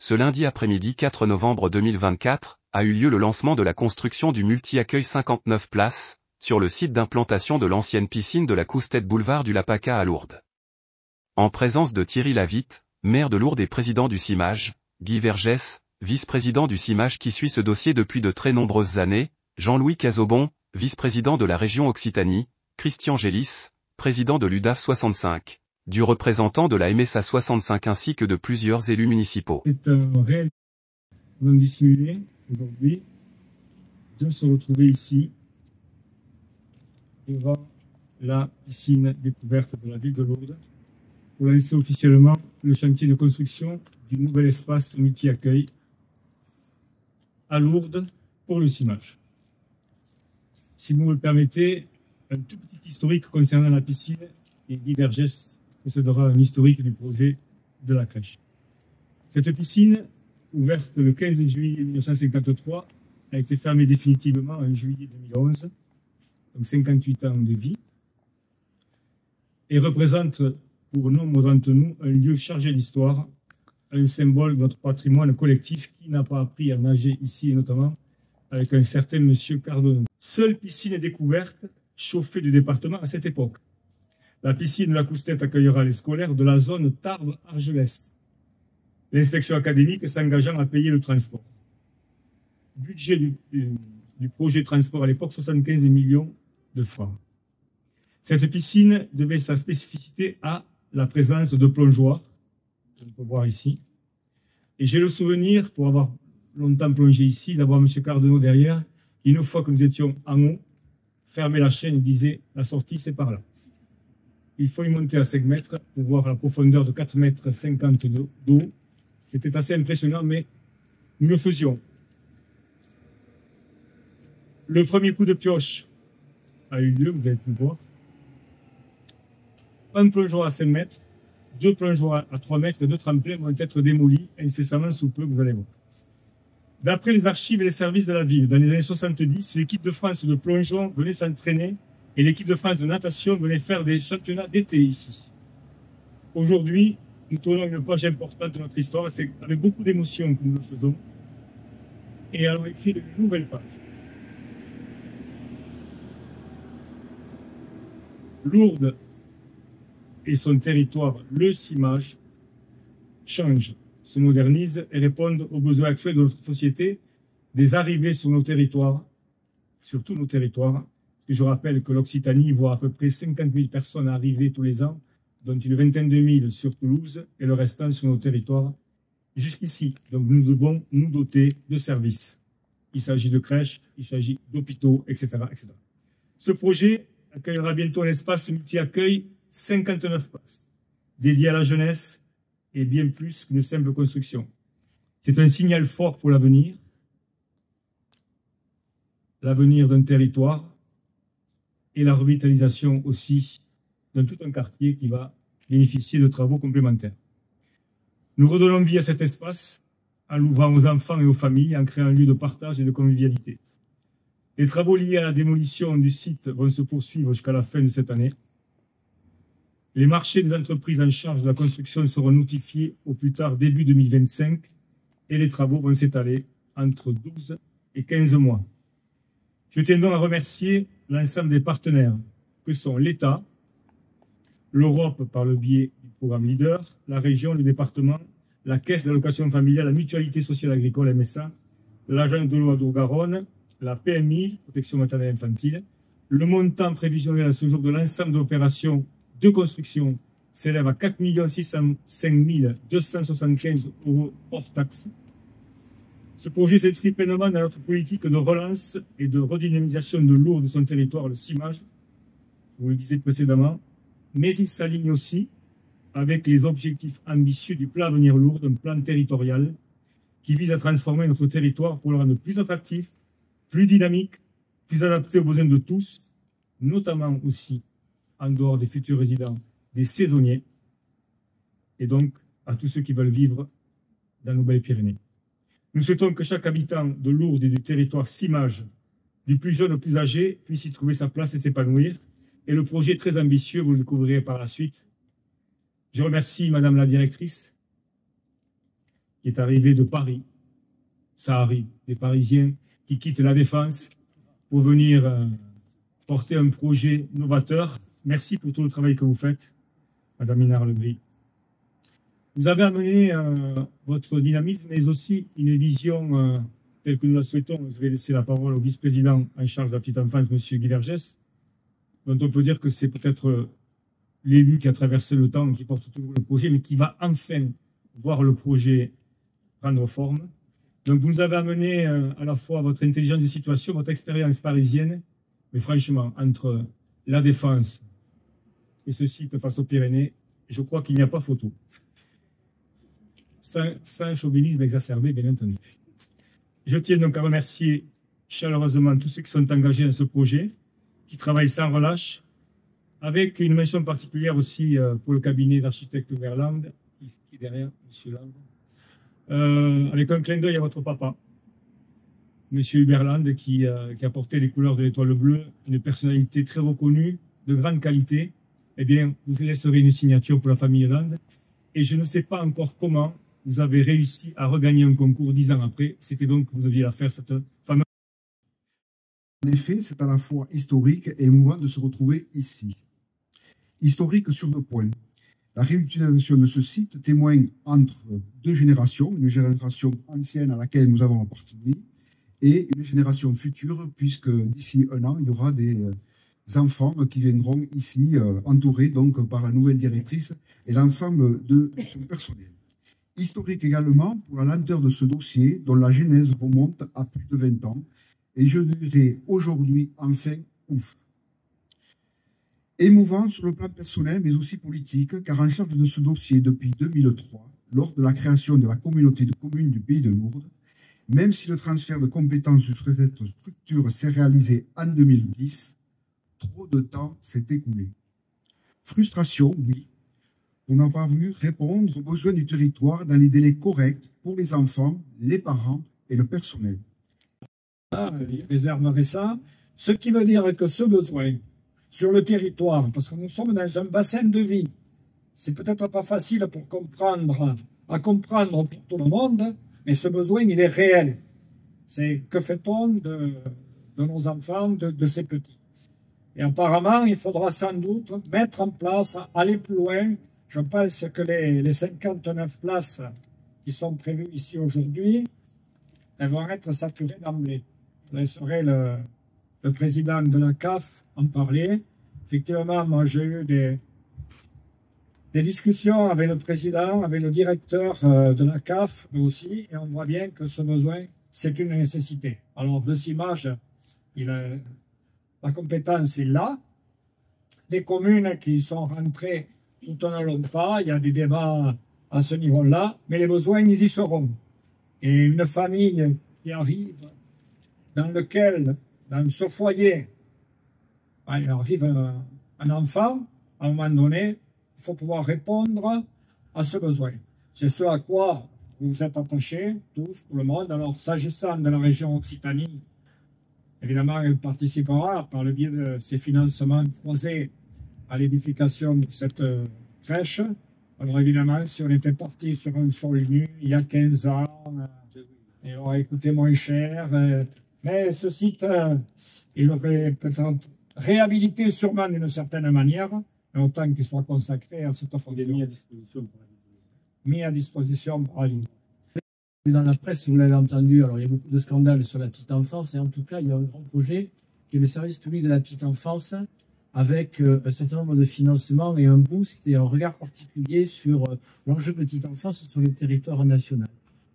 ce lundi après-midi 4 novembre 2024, a eu lieu le lancement de la construction du multi-accueil 59 places, sur le site d'implantation de l'ancienne piscine de la Coustette boulevard du Lapaca à Lourdes. En présence de Thierry Lavitte, maire de Lourdes et président du CIMAGE, Guy Vergès, vice-président du CIMAGE qui suit ce dossier depuis de très nombreuses années, Jean-Louis Cazobon, vice-président de la région Occitanie, Christian Gélis, président de l'UDAF 65, du représentant de la MSA 65 ainsi que de plusieurs élus municipaux. C'est un réel non dissimulé aujourd'hui de se retrouver ici devant la piscine découverte de la ville de Lourdes pour lancer officiellement le chantier de construction du nouvel espace multi-accueil à Lourdes pour le CIMAGE. Si vous me le permettez, un tout petit historique concernant la piscine et Guy Vergès procédera un historique du projet de la crèche. Cette piscine, ouverte le 15 juillet 1953, a été fermée définitivement en juillet 2011, donc 58 ans de vie, et représente pour nombre d'entre nous un lieu chargé d'histoire, un symbole de notre patrimoine collectif qui n'a pas appris à nager ici, et notamment avec un certain monsieur Cardonneau. Seule piscine découverte chauffée du département à cette époque. La piscine de la Coustette accueillera les scolaires de la zone Tarbes-Argelès. L'inspection académique s'engageant à payer le transport. Budget du projet transport à l'époque, 75 millions de francs. Cette piscine devait sa spécificité à la présence de plongeoires, on peut voir ici. Et j'ai le souvenir, pour avoir longtemps plongé ici, d'avoir M. Cardonneau derrière, qui, une fois que nous étions en haut, fermait la chaîne et disait « la sortie, c'est par là ». Il faut y monter à 5 mètres pour voir la profondeur de 4,50 m d'eau. C'était assez impressionnant, mais nous le faisions. Le premier coup de pioche a eu lieu, vous avez pu le voir. Un plongeoir à 5 mètres, 2 plongeoirs à 3 mètres et 2 tremplins vont être démolis incessamment sous peu, vous allez voir. D'après les archives et les services de la ville, dans les années 70, l'équipe de France de plongeon venait s'entraîner et l'équipe de France de natation venait faire des championnats d'été ici. Aujourd'hui, nous tournons une page importante de notre histoire, c'est avec beaucoup d'émotion que nous le faisons, et allons écrire une nouvelle page. Lourdes et son territoire, le CIMAGE, changent, se modernisent et répondent aux besoins actuels de notre société, des arrivées sur nos territoires, sur tous nos territoires. Je rappelle que l'Occitanie voit à peu près 50 000 personnes arriver tous les ans, dont une vingtaine de mille sur Toulouse et le restant sur nos territoires jusqu'ici. Donc nous devons nous doter de services. Il s'agit de crèches, il s'agit d'hôpitaux, etc., etc. Ce projet accueillera bientôt un espace multi-accueil 59 places, dédié à la jeunesse et bien plus qu'une simple construction. C'est un signal fort pour l'avenir d'un territoire et la revitalisation aussi d'un tout un quartier qui va bénéficier de travaux complémentaires. Nous redonnons vie à cet espace en l'ouvrant aux enfants et aux familles, en créant un lieu de partage et de convivialité. Les travaux liés à la démolition du site vont se poursuivre jusqu'à la fin de cette année. Les marchés des entreprises en charge de la construction seront notifiés au plus tard début 2025 et les travaux vont s'étaler entre 12 et 15 mois. Je tiens donc à remercier l'ensemble des partenaires que sont l'État, l'Europe par le biais du programme LEADER, la région, le département, la Caisse d'allocation familiale, la Mutualité sociale agricole MSA, l'Agence de l'eau Adour-Garonne, la PMI, protection maternelle et infantile. Le montant prévisionnel à ce jour de l'ensemble de l'opération de construction s'élève à 4 605 275 € hors taxes. Ce projet s'inscrit pleinement dans notre politique de relance et de redynamisation de Lourdes de son territoire, le CIMAGE, je vous le disais précédemment, mais il s'aligne aussi avec les objectifs ambitieux du plan Avenir Lourdes, un plan territorial qui vise à transformer notre territoire pour le rendre plus attractif, plus dynamique, plus adapté aux besoins de tous, notamment aussi en dehors des futurs résidents, des saisonniers, et donc à tous ceux qui veulent vivre dans nos belles Pyrénées. Nous souhaitons que chaque habitant de Lourdes et du territoire CIMAGE, du plus jeune au plus âgé, puisse y trouver sa place et s'épanouir. Et le projet est très ambitieux, vous le découvrirez par la suite. Je remercie Madame la directrice qui est arrivé de Paris. Ça arrive, des Parisiens qui quittent la Défense pour venir porter un projet novateur. Merci pour tout le travail que vous faites, Madame Minard-Legris. Vous avez amené votre dynamisme, mais aussi une vision telle que nous la souhaitons. Je vais laisser la parole au vice-président en charge de la petite enfance, M. Guy Vergès, dont on peut dire que c'est peut-être l'élu qui a traversé le temps, qui porte toujours le projet, mais qui va enfin voir le projet prendre forme. Donc vous nous avez amené à la fois votre intelligence de situation, votre expérience parisienne, mais franchement, entre la Défense et ce site face aux Pyrénées, je crois qu'il n'y a pas photo. Sans chauvinisme exacerbé, bien entendu. Je tiens donc à remercier chaleureusement tous ceux qui sont engagés dans ce projet, qui travaillent sans relâche, avec une mention particulière aussi pour le cabinet d'architecte Uberland, qui est derrière, M. Land, avec un clin d'œil à votre papa, M. Uberland, qui a porté les couleurs de l'étoile bleue, une personnalité très reconnue, de grande qualité. Eh bien, vous laisserez une signature pour la famille Land. Et je ne sais pas encore comment vous avez réussi à regagner un concours 10 ans après. C'était donc que vous deviez la faire, cette fameuse... En effet, c'est à la fois historique et émouvant de se retrouver ici. Historique sur 2 points. La réutilisation de ce site témoigne entre 2 générations, une génération ancienne à laquelle nous avons appartenu et une génération future, puisque d'ici 1 an, il y aura des enfants qui viendront ici, entourés donc par la nouvelle directrice et l'ensemble de son personnel. Historique également pour la lenteur de ce dossier, dont la genèse remonte à plus de 20 ans, et je dirais aujourd'hui enfin ouf. Émouvant sur le plan personnel, mais aussi politique, car en charge de ce dossier depuis 2003, lors de la création de la communauté de communes du Pays de Lourdes, même si le transfert de compétences sur cette structure s'est réalisé en 2010, trop de temps s'est écoulé. Frustration, oui, pour n'avoir pu répondre aux besoins du territoire dans les délais corrects pour les enfants, les parents et le personnel. Il réserverait ça, ce qui veut dire que ce besoin sur le territoire, parce que nous sommes dans un bassin de vie, c'est peut-être pas facile à comprendre pour tout le monde, mais ce besoin, il est réel. C'est que fait-on de nos enfants, de ces petits. Et apparemment, il faudra sans doute mettre en place, aller plus loin. Je pense que les 59 places qui sont prévues ici aujourd'hui, elles vont être saturées d'emblée. Je laisserai le président de la CAF en parler. Effectivement, moi j'ai eu des discussions avec le président, avec le directeur de la CAF aussi, et on voit bien que ce besoin, c'est une nécessité. Alors, le CIMAGE, la compétence est là. Les communes qui sont rentrées tout ne l'ont pas, il y a des débats à ce niveau-là, mais les besoins, ils y seront. Et une famille qui arrive, dans ce foyer, il arrive un enfant, à un moment donné, il faut pouvoir répondre à ce besoin. C'est ce à quoi vous vous êtes attachés, tous, tout le monde. Alors, s'agissant de la région Occitanie, évidemment, elle participera par le biais de ces financements croisés à l'édification de cette crèche. Alors, évidemment, si on était parti sur un sol nu il y a 15 ans, il aurait coûté moins cher. Mais ce site, il aurait peut-être réhabilité sûrement d'une certaine manière, mais autant qu'il soit consacré à cette fonction. mis à disposition. Mis à disposition par lui. Dans la presse, vous l'avez entendu, alors il y a beaucoup de scandales sur la petite enfance, et en tout cas, il y a un grand projet qui est le service public de la petite enfance, avec un certain nombre de financements et un boost et un regard particulier sur l'enjeu petite enfance sur le territoire national.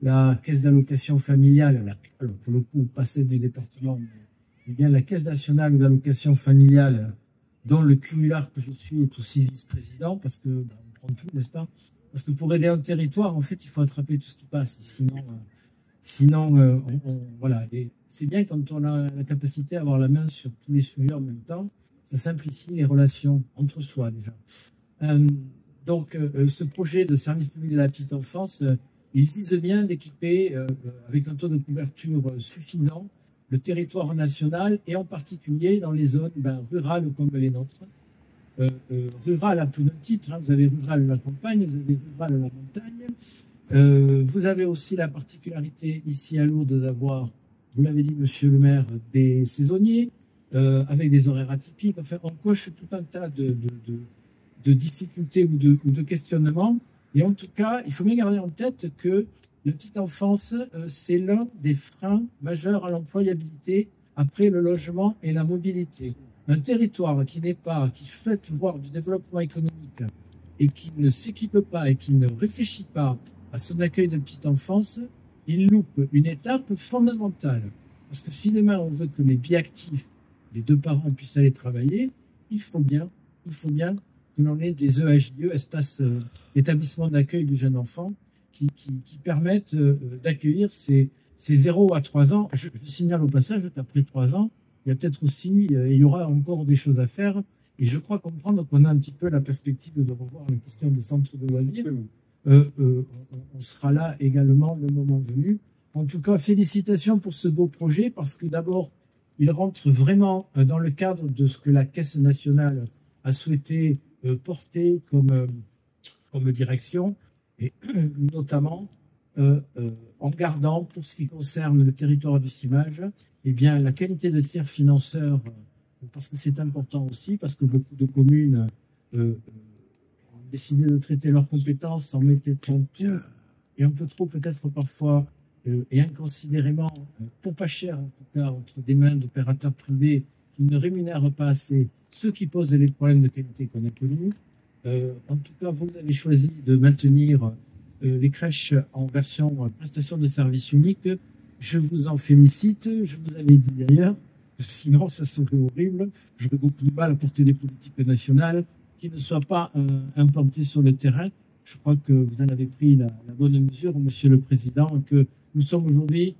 La caisse d'allocation familiale, alors pour le coup, pas celle du département, mais bien la caisse nationale d'allocation familiale, dont le cumulard que je suis est aussi vice-président, parce que on prend tout, n'est-ce pas? Parce que pour aider un territoire, en fait, il faut attraper tout ce qui passe. Sinon, voilà. Et c'est bien quand on a la capacité à avoir la main sur tous les sujets en même temps. Ça simplifie les relations entre soi, déjà. Donc, ce projet de service public de la petite enfance, il vise bien d'équiper, avec un taux de couverture suffisant, le territoire national et en particulier dans les zones rurales comme les nôtres. Rural à plus d'un titre, hein. Vous avez rural à la campagne, vous avez rural à la montagne, Vous avez aussi la particularité ici à Lourdes d'avoir, vous l'avez dit monsieur le maire, des saisonniers avec des horaires atypiques. Enfin, on coche tout un tas de difficultés ou de questionnements. Et en tout cas, il faut bien garder en tête que la petite enfance, c'est l'un des freins majeurs à l'employabilité après le logement et la mobilité. Un territoire qui souhaite voir du développement économique et qui ne s'équipe pas et qui ne réfléchit pas à son accueil de petite enfance, il loupe une étape fondamentale. Parce que si demain on veut que les biactifs, les deux parents puissent aller travailler, il faut bien que l'on ait des EHIE, espaces établissements d'accueil du jeune enfant, qui permettent d'accueillir ces 0 à 3 ans. Je signale au passage qu'après 3 ans, il y a peut-être aussi, il y aura encore des choses à faire. Et je crois comprendre qu'on a un petit peu la perspective de revoir la question des centres de loisirs. On sera là également le moment venu. En tout cas, félicitations pour ce beau projet parce que d'abord, il rentre vraiment dans le cadre de ce que la Caisse nationale a souhaité porter comme direction et notamment en gardant pour ce qui concerne le territoire du Cimage, eh bien, la qualité de tiers financeur, parce que c'est important aussi, parce que beaucoup de communes ont décidé de traiter leurs compétences en mettant tout et un peu trop peut-être parfois et inconsidérément, pour pas cher en tout cas, entre des mains d'opérateurs privés qui ne rémunèrent pas assez ceux qui posent les problèmes de qualité qu'on a connus. En tout cas, vous avez choisi de maintenir les crèches en version prestation de service unique. Je vous en félicite. Je vous avais dit d'ailleurs, sinon ça serait horrible. J'aurais beaucoup de mal à porter des politiques nationales qui ne soient pas implantées sur le terrain. Je crois que vous en avez pris la bonne mesure, Monsieur le Président, que nous sommes aujourd'hui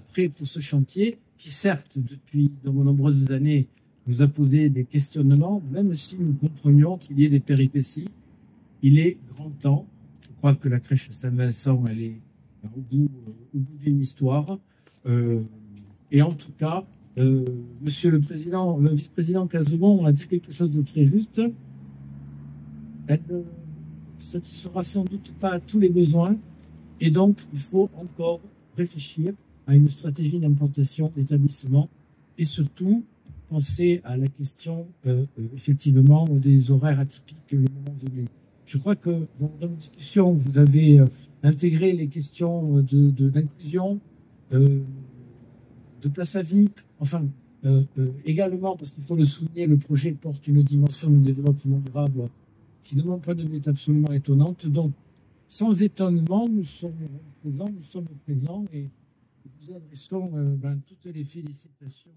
prêts pour ce chantier qui, certes, depuis de nombreuses années, nous a posé des questionnements, même si nous comprenions qu'il y ait des péripéties. Il est grand temps. Je crois que la crèche Saint-Vincent, elle est au bout d'une histoire. Et en tout cas, Monsieur le Président, le vice-président Casaubon a dit quelque chose de très juste. Elle ne satisfera sans doute pas à tous les besoins. Et donc, il faut encore réfléchir à une stratégie d'implantation d'établissements et surtout penser à la question effectivement des horaires atypiques le moment venu. Je crois que dans nos discussions, vous avez intégré les questions d'inclusion, de place à vie, enfin également, parce qu'il faut le souligner, le projet porte une dimension de développement durable qui, de mon point de vue, est absolument étonnante. Donc, sans étonnement, nous sommes présents et nous vous adressons toutes les félicitations.